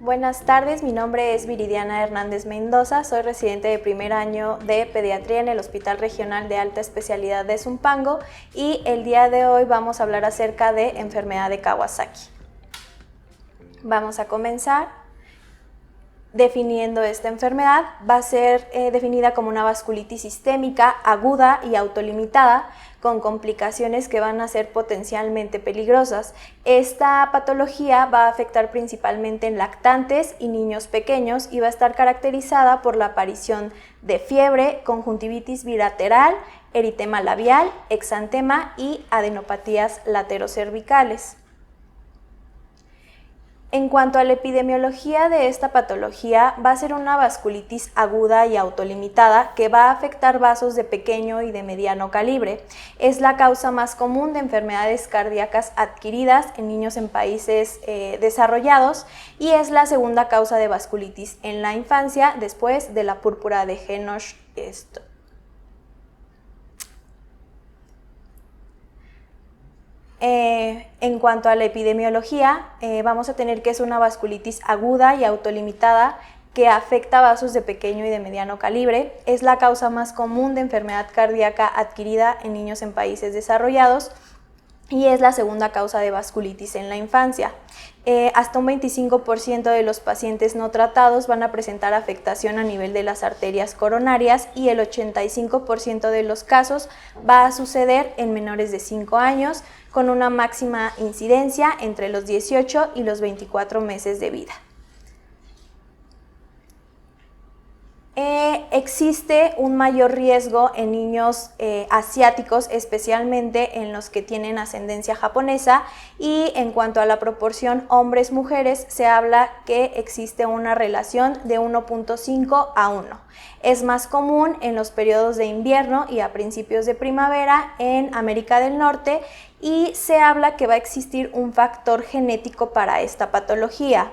Buenas tardes, mi nombre es Viridiana Hernández Mendoza, soy residente de primer año de pediatría en el Hospital Regional de Alta Especialidad de Zumpango y el día de hoy vamos a hablar acerca de enfermedad de Kawasaki. Vamos a comenzar definiendo esta enfermedad. Va a ser definida como una vasculitis sistémica aguda y autolimitada con complicaciones que van a ser potencialmente peligrosas. Esta patología va a afectar principalmente en lactantes y niños pequeños y va a estar caracterizada por la aparición de fiebre, conjuntivitis bilateral, eritema labial, exantema y adenopatías laterocervicales. En cuanto a la epidemiología de esta patología, va a ser una vasculitis aguda y autolimitada que va a afectar vasos de pequeño y de mediano calibre. Es la causa más común de enfermedades cardíacas adquiridas en niños en países desarrollados y es la segunda causa de vasculitis en la infancia después de la púrpura de Henoch. En cuanto a la epidemiología, vamos a tener que es una vasculitis aguda y autolimitada que afecta vasos de pequeño y de mediano calibre. Es la causa más común de enfermedad cardíaca adquirida en niños en países desarrollados y es la segunda causa de vasculitis en la infancia. Hasta un 25% de los pacientes no tratados van a presentar afectación a nivel de las arterias coronarias y el 85% de los casos va a suceder en menores de 5 años con una máxima incidencia entre los 18 y los 24 meses de vida. Existe un mayor riesgo en niños asiáticos, especialmente en los que tienen ascendencia japonesa, y en cuanto a la proporción hombres-mujeres, se habla que existe una relación de 1.5 a 1. Es más común en los periodos de invierno y a principios de primavera en América del Norte y se habla que va a existir un factor genético para esta patología.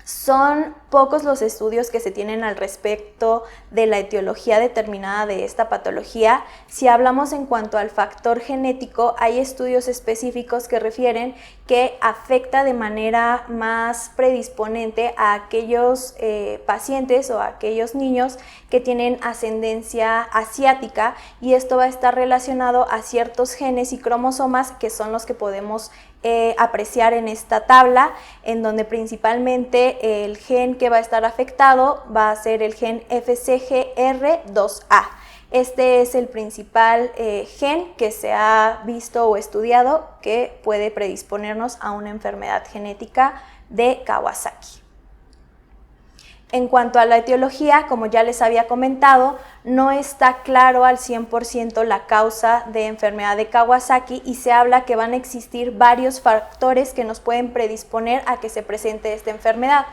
Son pocos los estudios que se tienen al respecto de la etiología determinada de esta patología. Si hablamos en cuanto al factor genético, hay estudios específicos que refieren que afecta de manera más predisponente a aquellos pacientes o a aquellos niños que tienen ascendencia asiática y esto va a estar relacionado a ciertos genes y cromosomas que son los que podemos apreciar en esta tabla, en donde principalmente el gen que va a estar afectado va a ser el gen FCGR2A. Este es el principal gen que se ha visto o estudiado que puede predisponernos a una enfermedad genética de Kawasaki. En cuanto a la etiología, como ya les había comentado, no está claro al 100% la causa de enfermedad de Kawasaki y se habla que van a existir varios factores que nos pueden predisponer a que se presente esta enfermedad.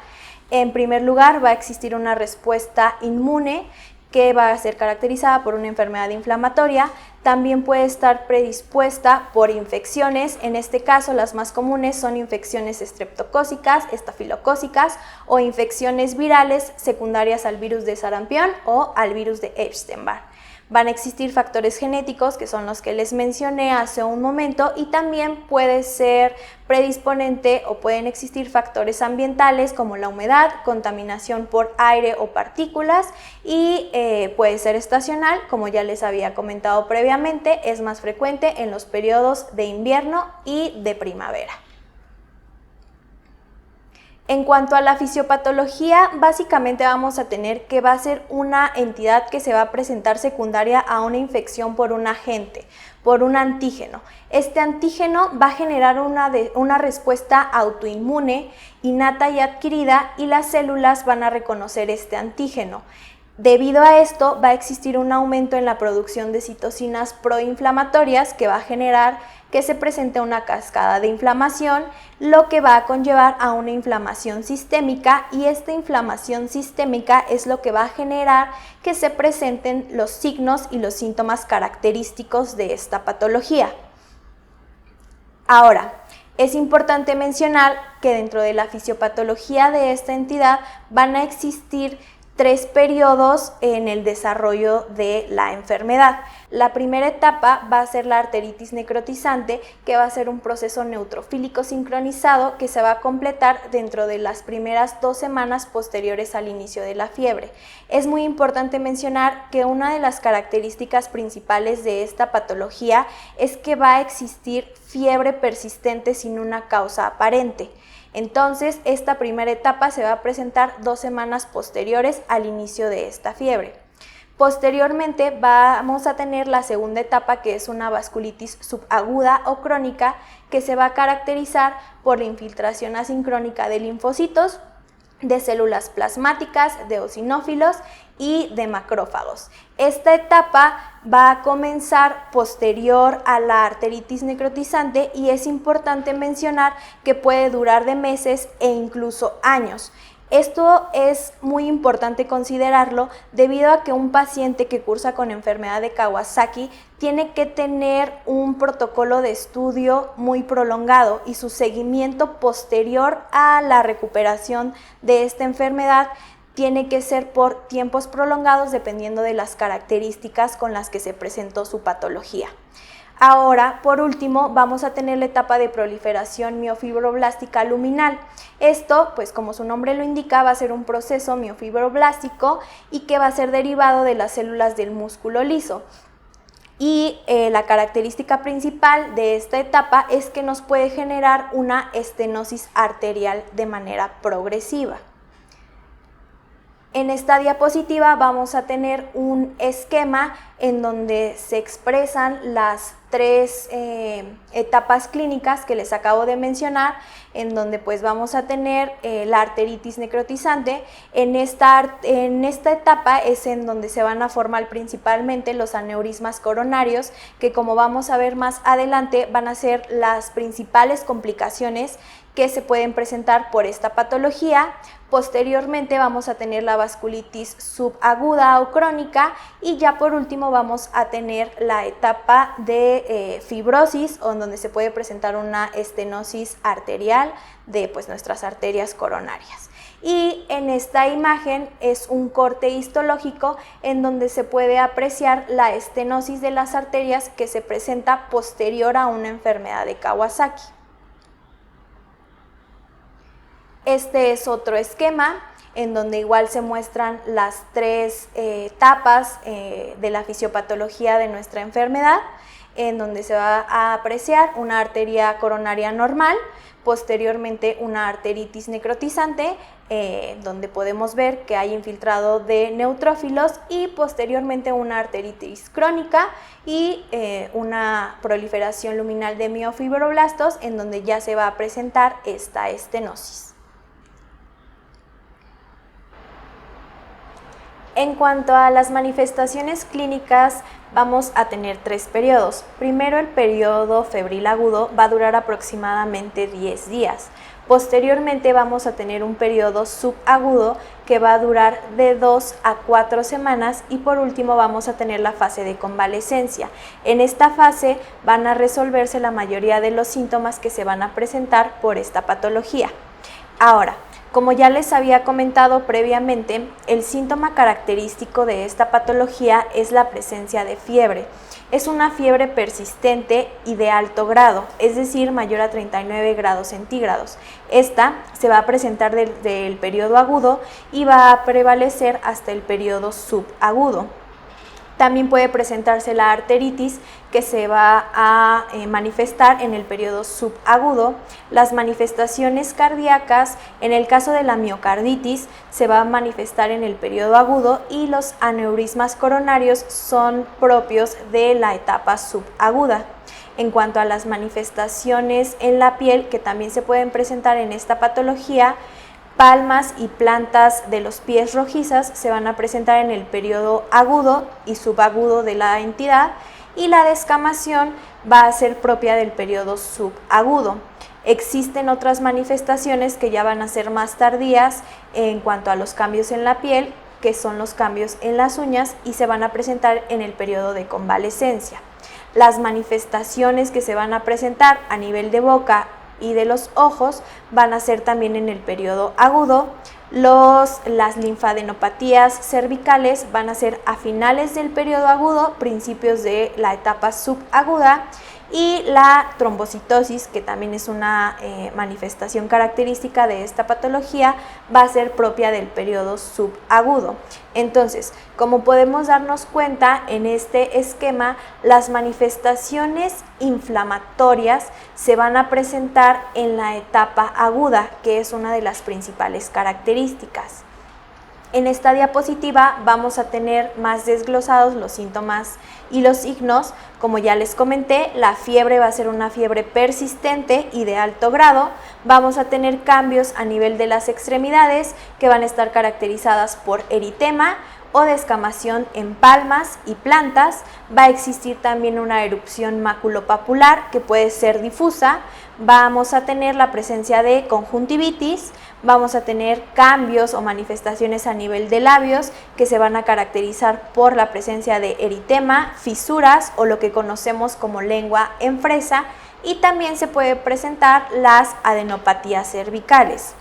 En primer lugar, va a existir una respuesta inmune que va a ser caracterizada por una enfermedad inflamatoria. También puede estar predispuesta por infecciones, en este caso las más comunes son infecciones estreptocócicas, estafilocócicas o infecciones virales secundarias al virus de sarampión o al virus de Epstein-Barr. Van a existir factores genéticos que son los que les mencioné hace un momento y también puede ser predisponente o pueden existir factores ambientales como la humedad, contaminación por aire o partículas y puede ser estacional, como ya les había comentado previamente, es más frecuente en los periodos de invierno y de primavera. En cuanto a la fisiopatología, básicamente vamos a tener que va a ser una entidad que se va a presentar secundaria a una infección por un agente, por un antígeno. Este antígeno va a generar una respuesta autoinmune, innata y adquirida, y las células van a reconocer este antígeno. Debido a esto, va a existir un aumento en la producción de citocinas proinflamatorias que va a generar que se presente una cascada de inflamación, lo que va a conllevar a una inflamación sistémica y esta inflamación sistémica es lo que va a generar que se presenten los signos y los síntomas característicos de esta patología. Ahora, es importante mencionar que dentro de la fisiopatología de esta entidad van a existir 3 periodos en el desarrollo de la enfermedad. La primera etapa va a ser la arteritis necrotizante, que va a ser un proceso neutrofílico sincronizado que se va a completar dentro de las primeras 2 semanas posteriores al inicio de la fiebre. Es muy importante mencionar que una de las características principales de esta patología es que va a existir fiebre persistente sin una causa aparente. Entonces, esta primera etapa se va a presentar 2 semanas posteriores al inicio de esta fiebre. Posteriormente vamos a tener la segunda etapa, que es una vasculitis subaguda o crónica, que se va a caracterizar por la infiltración asincrónica de linfocitos, de células plasmáticas, de eosinófilos y de macrófagos. Esta etapa va a comenzar posterior a la arteritis necrotizante y es importante mencionar que puede durar de meses e incluso años. Esto es muy importante considerarlo debido a que un paciente que cursa con enfermedad de Kawasaki tiene que tener un protocolo de estudio muy prolongado y su seguimiento posterior a la recuperación de esta enfermedad tiene que ser por tiempos prolongados dependiendo de las características con las que se presentó su patología. Ahora, por último, vamos a tener la etapa de proliferación miofibroblásica luminal. Esto, pues como su nombre lo indica, va a ser un proceso miofibroblástico y que va a ser derivado de las células del músculo liso. Y la característica principal de esta etapa es que nos puede generar una estenosis arterial de manera progresiva. En esta diapositiva vamos a tener un esquema en donde se expresan las 3 etapas clínicas que les acabo de mencionar, en donde pues vamos a tener la arteritis necrotizante. En esta etapa es en donde se van a formar principalmente los aneurismas coronarios, que como vamos a ver más adelante van a ser las principales complicaciones que se pueden presentar por esta patología. Posteriormente vamos a tener la vasculitis subaguda o crónica y ya por último vamos a tener la etapa de fibrosis, donde se puede presentar una estenosis arterial de pues, nuestras arterias coronarias. Y en esta imagen es un corte histológico en donde se puede apreciar la estenosis de las arterias que se presenta posterior a una enfermedad de Kawasaki. Este es otro esquema en donde igual se muestran las 3 etapas de la fisiopatología de nuestra enfermedad, en donde se va a apreciar una arteria coronaria normal, posteriormente una arteritis necrotizante, donde podemos ver que hay infiltrado de neutrófilos, y posteriormente una arteritis crónica y una proliferación luminal de miofibroblastos, en donde ya se va a presentar esta estenosis. En cuanto a las manifestaciones clínicas, vamos a tener 3 periodos. Primero, el periodo febril agudo va a durar aproximadamente 10 días. Posteriormente vamos a tener un periodo subagudo que va a durar de 2 a 4 semanas y por último vamos a tener la fase de convalecencia. En esta fase van a resolverse la mayoría de los síntomas que se van a presentar por esta patología. Ahora, como ya les había comentado previamente, el síntoma característico de esta patología es la presencia de fiebre. Es una fiebre persistente y de alto grado, es decir, mayor a 39 grados centígrados. Esta se va a presentar desde el periodo agudo y va a prevalecer hasta el periodo subagudo. También puede presentarse la arteritis, que se va a manifestar en el periodo subagudo. Las manifestaciones cardíacas, en el caso de la miocarditis, se va a manifestar en el periodo agudo y los aneurismas coronarios son propios de la etapa subaguda. En cuanto a las manifestaciones en la piel, que también se pueden presentar en esta patología, palmas y plantas de los pies rojizas se van a presentar en el periodo agudo y subagudo de la entidad, y la descamación va a ser propia del periodo subagudo. Existen otras manifestaciones que ya van a ser más tardías en cuanto a los cambios en la piel, que son los cambios en las uñas, y se van a presentar en el periodo de convalecencia. Las manifestaciones que se van a presentar a nivel de boca y de los ojos van a ser también en el periodo agudo. Las linfadenopatías cervicales van a ser a finales del periodo agudo, principios de la etapa subaguda, y la trombocitosis, que también es una manifestación característica de esta patología, va a ser propia del periodo subagudo. Entonces, como podemos darnos cuenta en este esquema, las manifestaciones inflamatorias se van a presentar en la etapa aguda, que es una de las principales características. En esta diapositiva vamos a tener más desglosados los síntomas y los signos. Como ya les comenté, la fiebre va a ser una fiebre persistente y de alto grado. Vamos a tener cambios a nivel de las extremidades que van a estar caracterizadas por eritema o descamación en palmas y plantas. Va a existir también una erupción maculopapular que puede ser difusa. Vamos a tener la presencia de conjuntivitis, vamos a tener cambios o manifestaciones a nivel de labios que se van a caracterizar por la presencia de eritema, fisuras o lo que conocemos como lengua en fresa, y también se puede presentar las adenopatías cervicales.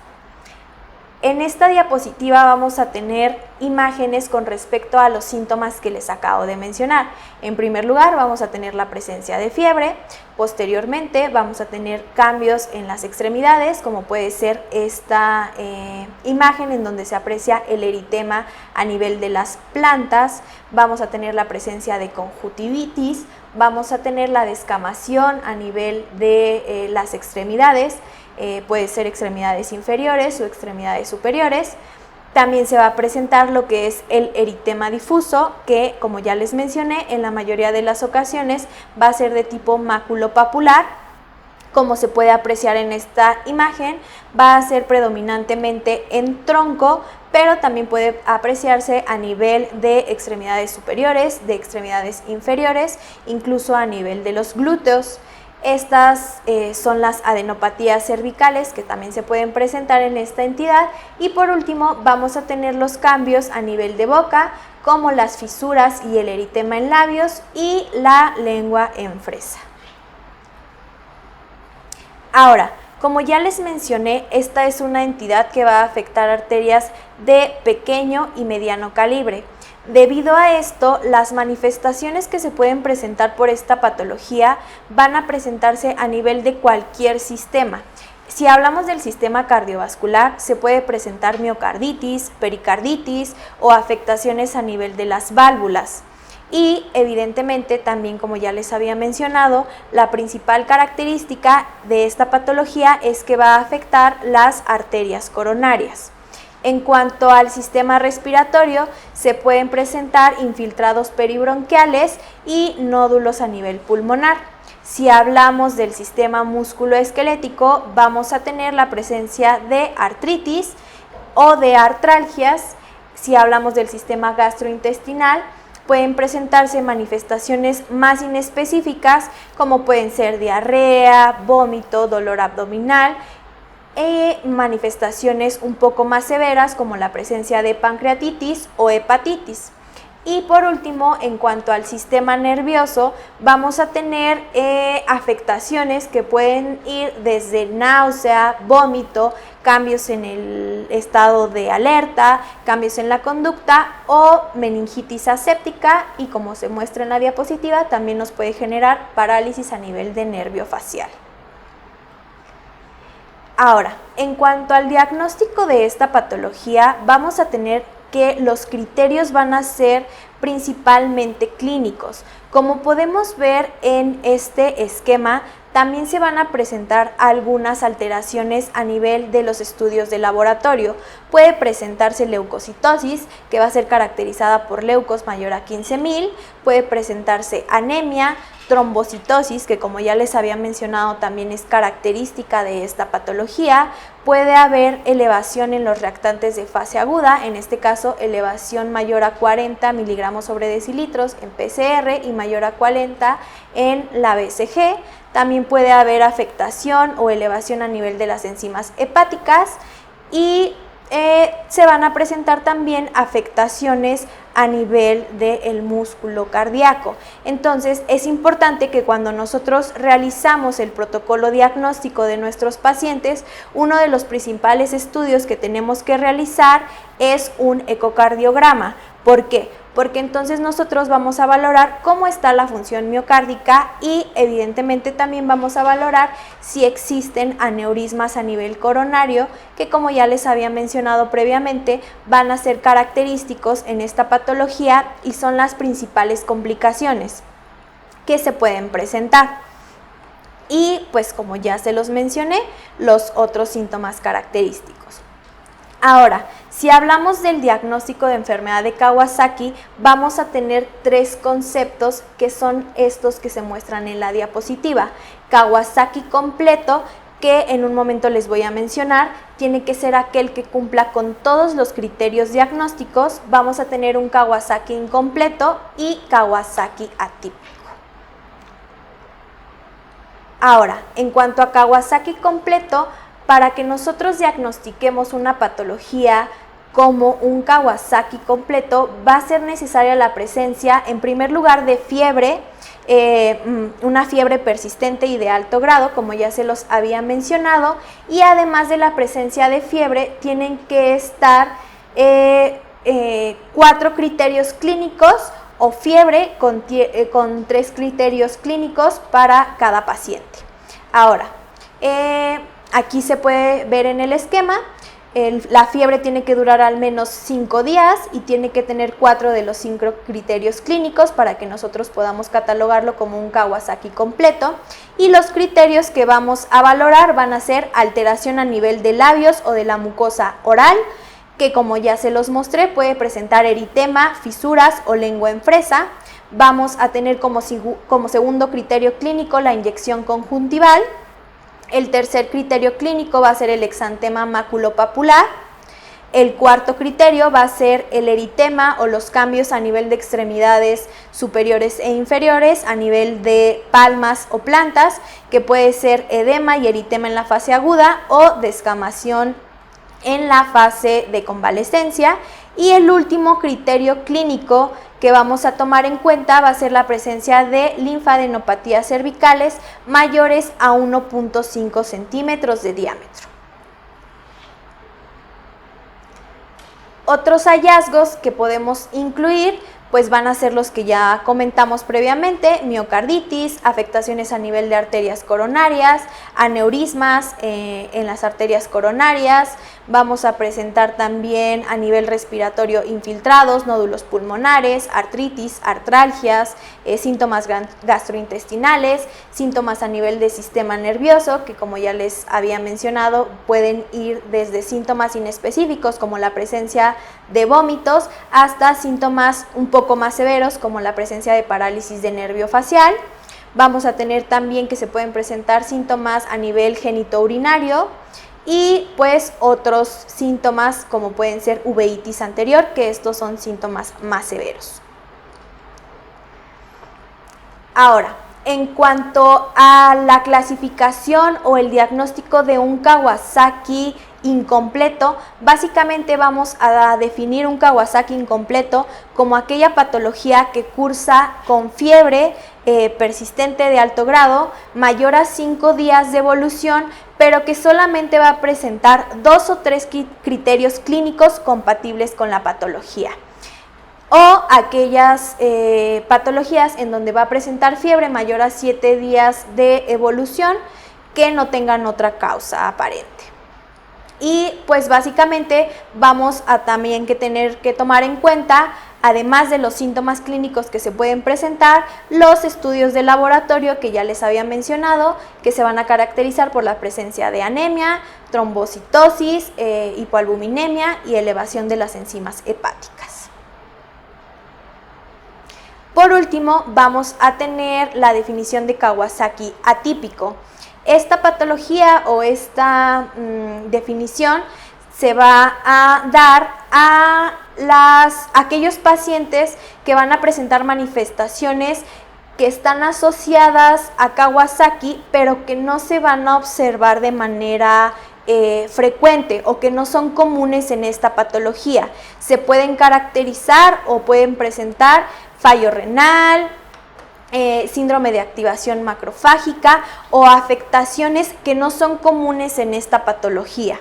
En esta diapositiva vamos a tener imágenes con respecto a los síntomas que les acabo de mencionar. En primer lugar, vamos a tener la presencia de fiebre. Posteriormente, vamos a tener cambios en las extremidades, como puede ser esta imagen en donde se aprecia el eritema a nivel de las plantas. Vamos a tener la presencia de conjuntivitis. Vamos a tener la descamación a nivel de las extremidades. Puede ser extremidades inferiores o extremidades superiores. También se va a presentar lo que es el eritema difuso, que como ya les mencioné, en la mayoría de las ocasiones va a ser de tipo maculopapular. Como se puede apreciar en esta imagen, va a ser predominantemente en tronco, pero también puede apreciarse a nivel de extremidades superiores, de extremidades inferiores, incluso a nivel de los glúteos. Estas son las adenopatías cervicales que también se pueden presentar en esta entidad. Y por último vamos a tener los cambios a nivel de boca, como las fisuras y el eritema en labios y la lengua en fresa. Ahora, como ya les mencioné, esta es una entidad que va a afectar arterias de pequeño y mediano calibre. Debido a esto, las manifestaciones que se pueden presentar por esta patología van a presentarse a nivel de cualquier sistema. Si hablamos del sistema cardiovascular, se puede presentar miocarditis, pericarditis o afectaciones a nivel de las válvulas. Y evidentemente también, como ya les había mencionado, la principal característica de esta patología es que va a afectar las arterias coronarias. En cuanto al sistema respiratorio, se pueden presentar infiltrados peribronquiales y nódulos a nivel pulmonar. Si hablamos del sistema musculoesquelético, vamos a tener la presencia de artritis o de artralgias. Si hablamos del sistema gastrointestinal, pueden presentarse manifestaciones más inespecíficas, como pueden ser diarrea, vómito, dolor abdominal, manifestaciones un poco más severas como la presencia de pancreatitis o hepatitis. Y por último, en cuanto al sistema nervioso, vamos a tener afectaciones que pueden ir desde náusea, vómito, cambios en el estado de alerta, cambios en la conducta o meningitis aséptica, y como se muestra en la diapositiva, también nos puede generar parálisis a nivel de nervio facial. Ahora, en cuanto al diagnóstico de esta patología, vamos a tener que los criterios van a ser principalmente clínicos. Como podemos ver en este esquema, también se van a presentar algunas alteraciones a nivel de los estudios de laboratorio. Puede presentarse leucocitosis, que va a ser caracterizada por leucos mayor a 15.000, puede presentarse anemia, trombocitosis, que como ya les había mencionado también es característica de esta patología. Puede haber elevación en los reactantes de fase aguda, en este caso elevación mayor a 40 miligramos sobre decilitros en PCR y mayor a 40 en la BCG. También puede haber afectación o elevación a nivel de las enzimas hepáticas, y se van a presentar también afectaciones a nivel del músculo cardíaco. Entonces es importante que cuando nosotros realizamos el protocolo diagnóstico de nuestros pacientes, uno de los principales estudios que tenemos que realizar es un ecocardiograma. ¿Por qué? Porque entonces nosotros vamos a valorar cómo está la función miocárdica y evidentemente también vamos a valorar si existen aneurismas a nivel coronario, que como ya les había mencionado previamente, van a ser característicos en esta patología y son las principales complicaciones que se pueden presentar. Y pues como ya se los mencioné, los otros síntomas característicos. Ahora, si hablamos del diagnóstico de enfermedad de Kawasaki, vamos a tener tres conceptos que son estos que se muestran en la diapositiva. Kawasaki completo, que en un momento les voy a mencionar, tiene que ser aquel que cumpla con todos los criterios diagnósticos. Vamos a tener un Kawasaki incompleto y Kawasaki atípico. Ahora, en cuanto a Kawasaki completo, para que nosotros diagnostiquemos una patología como un Kawasaki completo, va a ser necesaria la presencia, en primer lugar, de fiebre, una fiebre persistente y de alto grado, como ya se los había mencionado, y además de la presencia de fiebre, tienen que estar 4 criterios clínicos o fiebre con 3 criterios clínicos para cada paciente. Ahora, aquí se puede ver en el esquema, la fiebre tiene que durar al menos 5 días y tiene que tener 4 de los 5 criterios clínicos para que nosotros podamos catalogarlo como un Kawasaki completo. Y los criterios que vamos a valorar van a ser alteración a nivel de labios o de la mucosa oral, que como ya se los mostré puede presentar eritema, fisuras o lengua en fresa. Vamos a tener como segundo criterio clínico la inyección conjuntival. El tercer criterio clínico va a ser el exantema maculopapular. El cuarto criterio va a ser el eritema o los cambios a nivel de extremidades superiores e inferiores, a nivel de palmas o plantas, que puede ser edema y eritema en la fase aguda o descamación en la fase de convalescencia. Y el último criterio clínico que vamos a tomar en cuenta va a ser la presencia de linfadenopatías cervicales mayores a 1.5 centímetros de diámetro. Otros hallazgos que podemos incluir pues van a ser los que ya comentamos previamente: miocarditis, afectaciones a nivel de arterias coronarias, aneurismas en las arterias coronarias. Vamos a presentar también a nivel respiratorio infiltrados, nódulos pulmonares, artritis, artralgias, síntomas gastrointestinales, síntomas a nivel de sistema nervioso, que como ya les había mencionado, pueden ir desde síntomas inespecíficos como la presencia de vómitos hasta síntomas un poco más severos como la presencia de parálisis de nervio facial. Vamos a tener también que se pueden presentar síntomas a nivel genitourinario y pues otros síntomas como pueden ser uveitis anterior, que estos son síntomas más severos. Ahora, en cuanto a la clasificación o el diagnóstico de un Kawasaki incompleto, básicamente vamos a definir un Kawasaki incompleto como aquella patología que cursa con fiebre persistente de alto grado, mayor a 5 días de evolución, pero que solamente va a presentar 2 o 3 criterios clínicos compatibles con la patología. O aquellas patologías en donde va a presentar fiebre mayor a 7 días de evolución que no tengan otra causa aparente. Y pues básicamente vamos a también tener que tomar en cuenta, además de los síntomas clínicos que se pueden presentar, los estudios de laboratorio que ya les había mencionado, que se van a caracterizar por la presencia de anemia, trombocitosis, hipoalbuminemia y elevación de las enzimas hepáticas. Por último, vamos a tener la definición de Kawasaki atípico. Esta patología o esta definición se va a dar a aquellos pacientes que van a presentar manifestaciones que están asociadas a Kawasaki, pero que no se van a observar de manera frecuente o que no son comunes en esta patología. Se pueden caracterizar o pueden presentar fallo renal, síndrome de activación macrofágica o afectaciones que no son comunes en esta patología.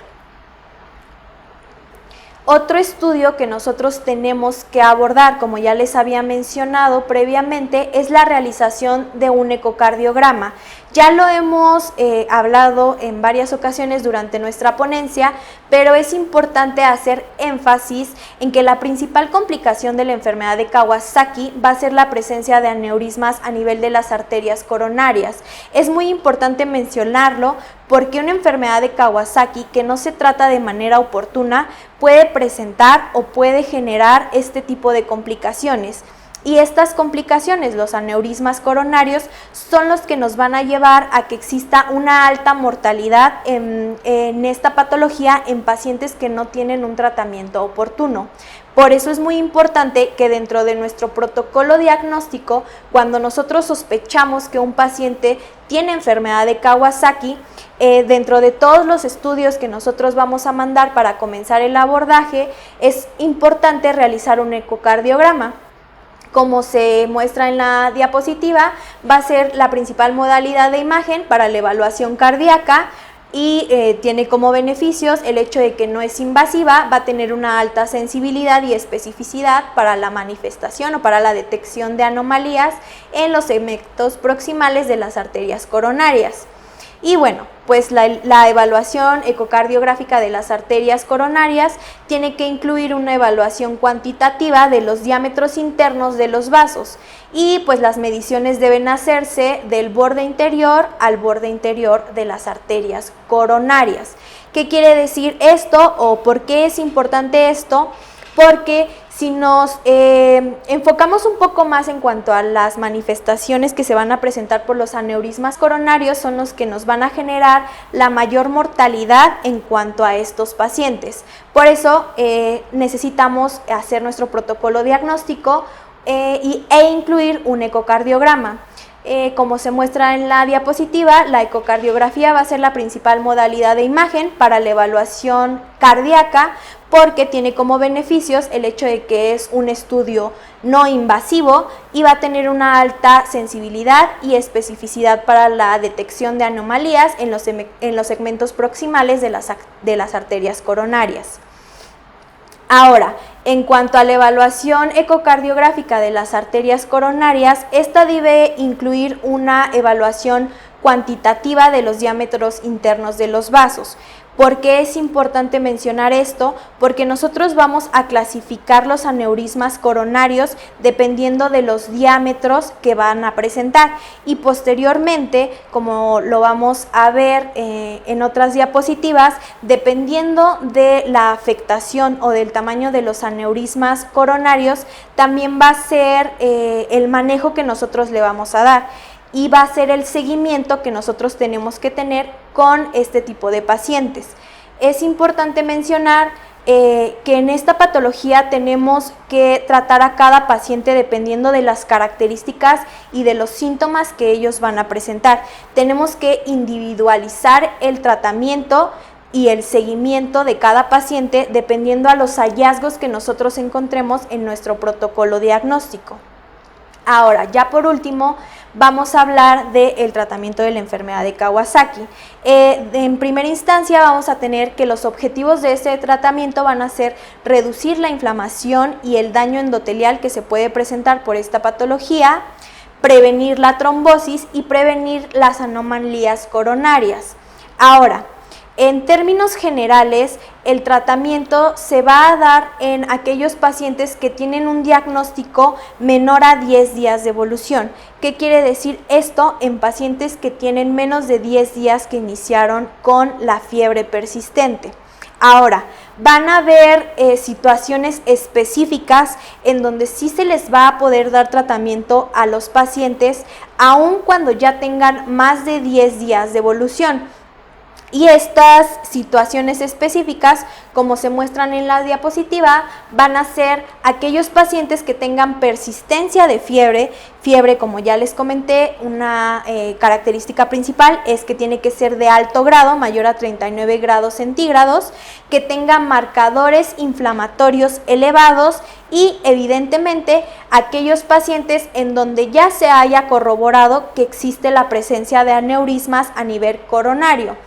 Otro estudio que nosotros tenemos que abordar, como ya les había mencionado previamente, es la realización de un ecocardiograma. Ya lo hemos hablado en varias ocasiones durante nuestra ponencia, pero es importante hacer énfasis en que la principal complicación de la enfermedad de Kawasaki va a ser la presencia de aneurismas a nivel de las arterias coronarias. Es muy importante mencionarlo porque una enfermedad de Kawasaki que no se trata de manera oportuna puede presentar o puede generar este tipo de complicaciones. Y estas complicaciones, los aneurismas coronarios, son los que nos van a llevar a que exista una alta mortalidad en esta patología en pacientes que no tienen un tratamiento oportuno. Por eso es muy importante que dentro de nuestro protocolo diagnóstico, cuando nosotros sospechamos que un paciente tiene enfermedad de Kawasaki, dentro de todos los estudios que nosotros vamos a mandar para comenzar el abordaje, es importante realizar un ecocardiograma. Como se muestra en la diapositiva, va a ser la principal modalidad de imagen para la evaluación cardíaca y tiene como beneficios el hecho de que no es invasiva, va a tener una alta sensibilidad y especificidad para la manifestación o para la detección de anomalías en los segmentos proximales de las arterias coronarias. Y bueno, pues la evaluación ecocardiográfica de las arterias coronarias tiene que incluir una evaluación cuantitativa de los diámetros internos de los vasos y pues las mediciones deben hacerse del borde interior al borde interior de las arterias coronarias. ¿Qué quiere decir esto o por qué es importante esto? Porque si nos enfocamos un poco más en cuanto a las manifestaciones que se van a presentar por los aneurismas coronarios, son los que nos van a generar la mayor mortalidad en cuanto a estos pacientes. Por eso necesitamos hacer nuestro protocolo diagnóstico e incluir un ecocardiograma. Como se muestra en la diapositiva, la ecocardiografía va a ser la principal modalidad de imagen para la evaluación cardíaca porque tiene como beneficios el hecho de que es un estudio no invasivo y va a tener una alta sensibilidad y especificidad para la detección de anomalías en los segmentos proximales de las arterias coronarias. Ahora, en cuanto a la evaluación ecocardiográfica de las arterias coronarias, esta debe incluir una evaluación cuantitativa de los diámetros internos de los vasos. ¿Por qué es importante mencionar esto? Porque nosotros vamos a clasificar los aneurismas coronarios dependiendo de los diámetros que van a presentar y posteriormente, como lo vamos a ver en otras diapositivas, dependiendo de la afectación o del tamaño de los aneurismas coronarios, también va a ser el manejo que nosotros le vamos a dar. Y va a ser el seguimiento que nosotros tenemos que tener con este tipo de pacientes. Es importante mencionar que en esta patología tenemos que tratar a cada paciente dependiendo de las características y de los síntomas que ellos van a presentar. Tenemos que individualizar el tratamiento y el seguimiento de cada paciente dependiendo a los hallazgos que nosotros encontremos en nuestro protocolo diagnóstico. Ahora, ya por último, vamos a hablar del tratamiento de la enfermedad de Kawasaki. En primera instancia vamos a tener que los objetivos de este tratamiento van a ser reducir la inflamación y el daño endotelial que se puede presentar por esta patología, prevenir la trombosis y prevenir las anomalías coronarias. Ahora, en términos generales, el tratamiento se va a dar en aquellos pacientes que tienen un diagnóstico menor a 10 días de evolución. ¿Qué quiere decir esto? En pacientes que tienen menos de 10 días que iniciaron con la fiebre persistente. Ahora, van a haber situaciones específicas en donde sí se les va a poder dar tratamiento a los pacientes, aun cuando ya tengan más de 10 días de evolución. Y estas situaciones específicas, como se muestran en la diapositiva, van a ser aquellos pacientes que tengan persistencia de fiebre. Fiebre, como ya les comenté, una característica principal es que tiene que ser de alto grado, mayor a 39 grados centígrados, que tengan marcadores inflamatorios elevados y evidentemente aquellos pacientes en donde ya se haya corroborado que existe la presencia de aneurismas a nivel coronario.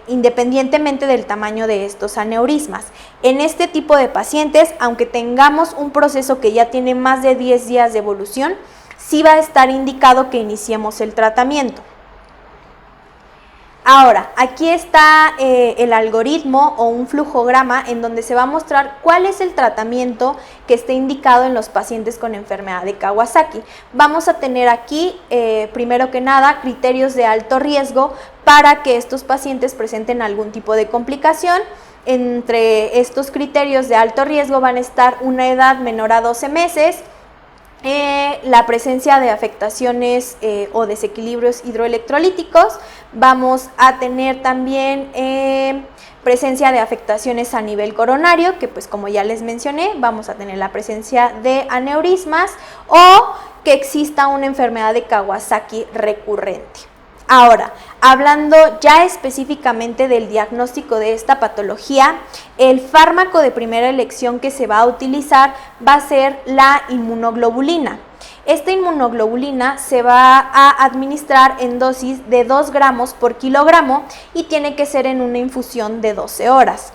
Independientemente del tamaño de estos aneurismas. En este tipo de pacientes, aunque tengamos un proceso que ya tiene más de 10 días de evolución, sí va a estar indicado que iniciemos el tratamiento. Ahora, aquí está el algoritmo o un flujograma en donde se va a mostrar cuál es el tratamiento que esté indicado en los pacientes con enfermedad de Kawasaki. Vamos a tener aquí, primero que nada, criterios de alto riesgo para que estos pacientes presenten algún tipo de complicación. Entre estos criterios de alto riesgo van a estar una edad menor a 12 meses, la presencia de afectaciones o desequilibrios hidroelectrolíticos. Vamos a tener también presencia de afectaciones a nivel coronario, que pues como ya les mencioné, vamos a tener la presencia de aneurismas o que exista una enfermedad de Kawasaki recurrente. Ahora, hablando ya específicamente del diagnóstico de esta patología, el fármaco de primera elección que se va a utilizar va a ser la inmunoglobulina. Esta inmunoglobulina se va a administrar en dosis de 2 gramos por kilogramo y tiene que ser en una infusión de 12 horas.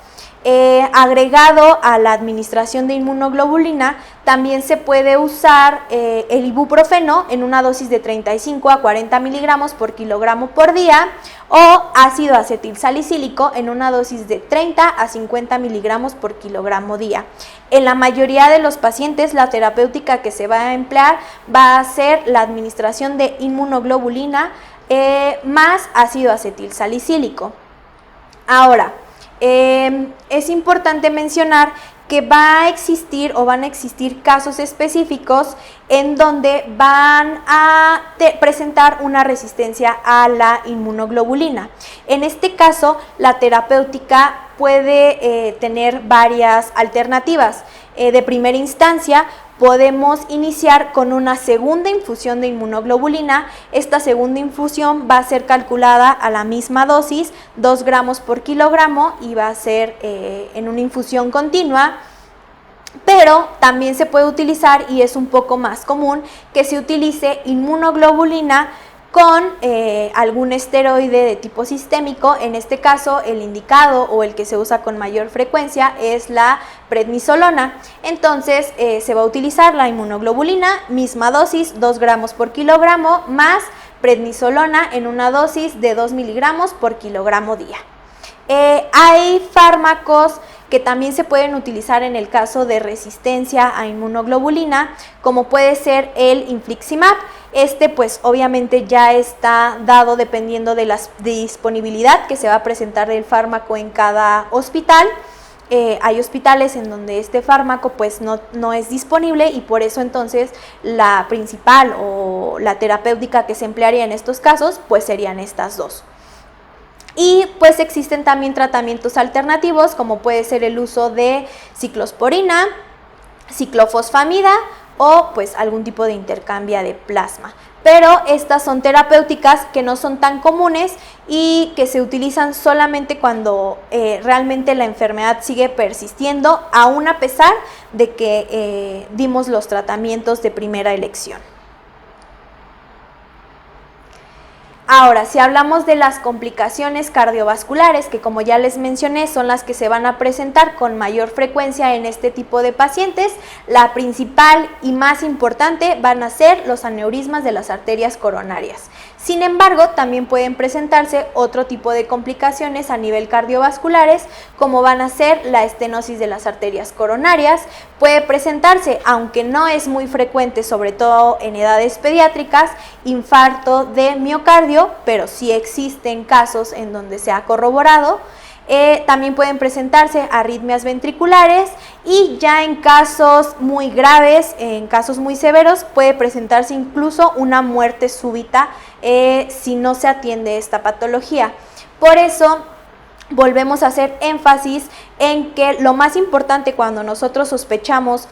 Agregado a la administración de inmunoglobulina, también se puede usar el ibuprofeno en una dosis de 35 a 40 miligramos por kilogramo por día o ácido acetilsalicílico en una dosis de 30 a 50 miligramos por kilogramo día. En la mayoría de los pacientes, la terapéutica que se va a emplear va a ser la administración de inmunoglobulina más ácido acetilsalicílico. Ahora, es importante mencionar que va a existir o van a existir casos específicos en donde van a presentar una resistencia a la inmunoglobulina. En este caso, la terapéutica puede tener varias alternativas. De primera instancia, podemos iniciar con una segunda infusión de inmunoglobulina. Esta segunda infusión va a ser calculada a la misma dosis, 2 gramos por kilogramo, y va a ser en una infusión continua. Pero también se puede utilizar, y es un poco más común, que se utilice inmunoglobulina con algún esteroide de tipo sistémico. En este caso, el indicado o el que se usa con mayor frecuencia es la prednisolona. Entonces, se va a utilizar la inmunoglobulina, misma dosis, 2 gramos por kilogramo, más prednisolona en una dosis de 2 miligramos por kilogramo día. Hay fármacos que también se pueden utilizar en el caso de resistencia a inmunoglobulina, como puede ser el infliximab. Este pues obviamente ya está dado dependiendo de la disponibilidad que se va a presentar del fármaco en cada hospital. Hay hospitales en donde este fármaco pues no es disponible, y por eso entonces la principal o la terapéutica que se emplearía en estos casos pues serían estas dos. Y pues existen también tratamientos alternativos, como puede ser el uso de ciclosporina, ciclofosfamida o pues algún tipo de intercambio de plasma. Pero estas son terapéuticas que no son tan comunes y que se utilizan solamente cuando realmente la enfermedad sigue persistiendo, aún a pesar de que dimos los tratamientos de primera elección. Ahora, si hablamos de las complicaciones cardiovasculares, que como ya les mencioné son las que se van a presentar con mayor frecuencia en este tipo de pacientes, la principal y más importante van a ser los aneurismas de las arterias coronarias. Sin embargo, también pueden presentarse otro tipo de complicaciones a nivel cardiovasculares, como van a ser la estenosis de las arterias coronarias. Puede presentarse, aunque no es muy frecuente, sobre todo en edades pediátricas, infarto de miocardio, pero sí existen casos en donde se ha corroborado. También pueden presentarse arritmias ventriculares, y ya en casos muy graves, en casos muy severos, puede presentarse incluso una muerte súbita si no se atiende esta patología. Por eso volvemos a hacer énfasis en que lo más importante cuando nosotros sospechamos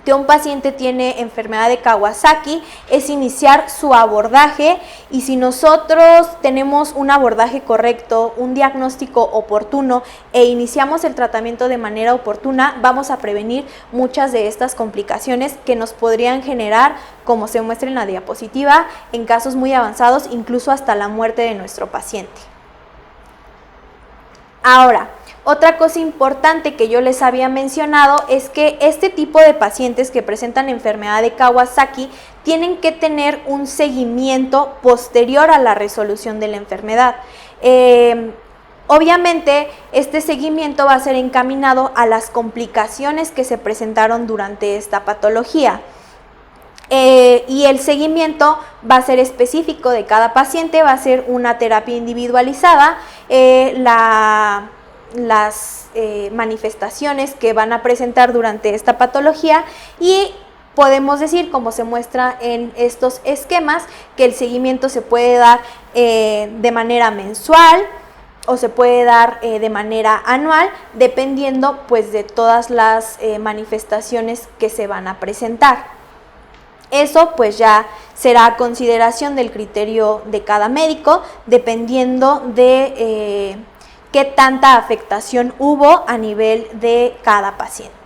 que un paciente tiene enfermedad de Kawasaki es iniciar su abordaje, y si nosotros tenemos un abordaje correcto, un diagnóstico oportuno e iniciamos el tratamiento de manera oportuna, vamos a prevenir muchas de estas complicaciones que nos podrían generar, como se muestra en la diapositiva, en casos muy avanzados, incluso hasta la muerte de nuestro paciente. Ahora, otra cosa importante que yo les había mencionado es que este tipo de pacientes que presentan enfermedad de Kawasaki tienen que tener un seguimiento posterior a la resolución de la enfermedad. Obviamente, este seguimiento va a ser encaminado a las complicaciones que se presentaron durante esta patología. Y el seguimiento va a ser específico de cada paciente, va a ser una terapia individualizada. Las manifestaciones que van a presentar durante esta patología, y podemos decir, como se muestra en estos esquemas, que el seguimiento se puede dar de manera mensual o se puede dar de manera anual, dependiendo pues de todas las manifestaciones que se van a presentar. Eso pues ya será a consideración del criterio de cada médico, dependiendo de qué tanta afectación hubo a nivel de cada paciente.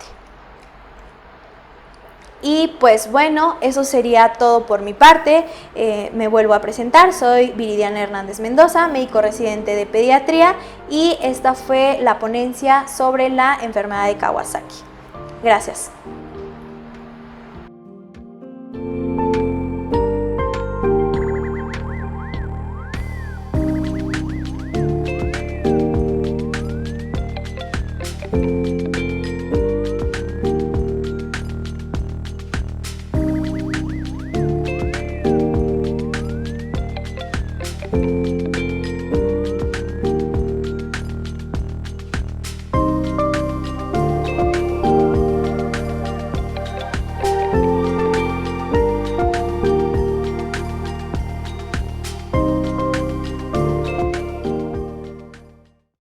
Y pues bueno, eso sería todo por mi parte. Me vuelvo a presentar, soy Viridiana Hernández Mendoza, médico residente de pediatría, y esta fue la ponencia sobre la enfermedad de Kawasaki. Gracias.